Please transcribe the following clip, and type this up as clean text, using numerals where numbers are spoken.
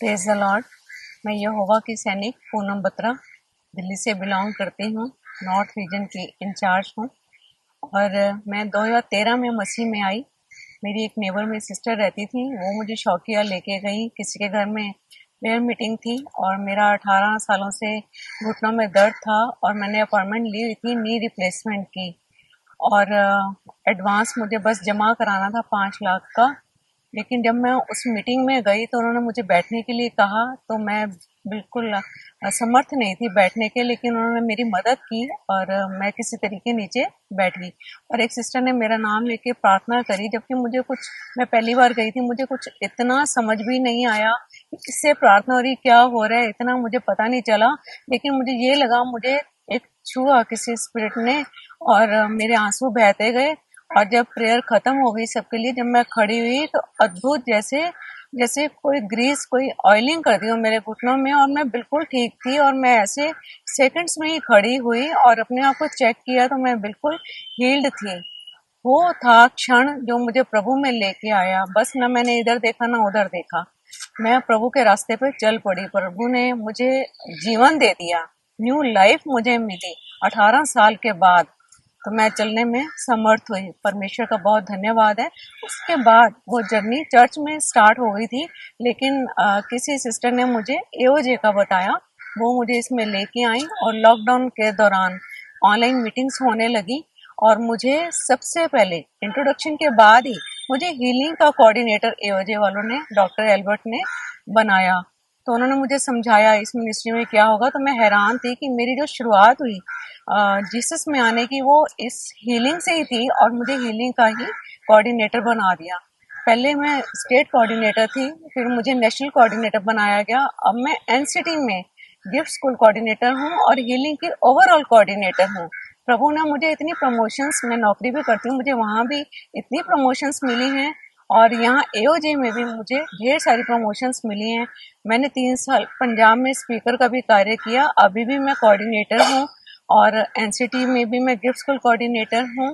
Praise the Lord. मैं यहोवा की सैनिक पूनम बत्रा दिल्ली से बिलोंग करती हूँ। नॉर्थ रीजन की इंचार्ज हूँ और मैं 2013 में मसीह में आई। मेरी एक नेबर में सिस्टर रहती थी, वो मुझे शौकिया लेके गई। किसी के घर में प्रेयर मीटिंग थी और मेरा 18 सालों से घुटनों में दर्द था और मैंने अपॉइंटमेंट ली हुई थी नी रिप्लेसमेंट की और एडवांस मुझे बस जमा कराना था 5 लाख का। लेकिन जब मैं उस मीटिंग में गई तो उन्होंने मुझे बैठने के लिए कहा, तो मैं बिल्कुल समर्थ नहीं थी बैठने के, लेकिन उन्होंने मेरी मदद की और मैं किसी तरीके नीचे बैठ गई। और एक सिस्टर ने मेरा नाम लेके प्रार्थना करी, जबकि मैं पहली बार गई थी, मुझे कुछ इतना समझ भी नहीं आया कि किससे प्रार्थना हो रही, क्या हो रहा है, इतना मुझे पता नहीं चला। लेकिन मुझे ये लगा मुझे एक छुआ किसी स्पिरिट ने और मेरे आंसू बहते गए। और जब प्रेयर खत्म हो गई सबके लिए, जब मैं खड़ी हुई तो अद्भुत जैसे जैसे कोई ग्रीस, कोई ऑयलिंग कर दी हो मेरे घुटनों में और मैं बिल्कुल ठीक थी। और मैं ऐसे सेकंड्स में ही खड़ी हुई और अपने आप को चेक किया तो मैं बिल्कुल हील्ड थी। वो था क्षण जो मुझे प्रभु में लेके आया। बस न मैंने इधर देखा ना उधर देखा, मैं प्रभु के रास्ते पे चल पड़ी। प्रभु ने मुझे जीवन दे दिया, न्यू लाइफ मुझे मिली 18 साल के बाद। तो मैं चलने में समर्थ हुई। परमेश्वर का बहुत धन्यवाद है। उसके बाद वो जर्नी चर्च में स्टार्ट हो गई थी, लेकिन किसी सिस्टर ने मुझे एओजे का बताया, वो मुझे इसमें लेके आई और लॉकडाउन के दौरान ऑनलाइन मीटिंग्स होने लगी और मुझे सबसे पहले इंट्रोडक्शन के बाद ही मुझे हीलिंग का कोऑर्डिनेटर एओजे वालों ने, डॉक्टर एल्बर्ट ने बनाया। तो उन्होंने मुझे समझाया इस मिनिस्ट्री में क्या होगा। तो मैं हैरान थी कि मेरी जो शुरुआत हुई जीसस में आने की, वो इस हीलिंग से ही थी और मुझे हीलिंग का ही कोऑर्डिनेटर बना दिया। पहले मैं स्टेट कोऑर्डिनेटर थी, फिर मुझे नेशनल कोऑर्डिनेटर बनाया गया। अब मैं एनसीटी में गिफ्ट स्कूल कोऑर्डिनेटर हूँ और हीलिंग की ओवरऑल कोऑर्डिनेटर हूँ। प्रभु ने मुझे इतनी प्रमोशंस, मैं नौकरी भी करती हूँ, मुझे वहाँ भी इतनी प्रमोशंस मिली हैं और यहाँ एओजे में भी मुझे ढेर सारी प्रमोशंस मिली हैं। मैंने 3 साल पंजाब में स्पीकर का भी कार्य किया, अभी भी मैं कोऑर्डिनेटर हूँ और एनसीटी में भी मैं गिफ्ट स्कूल कोऑर्डिनेटर हूँ।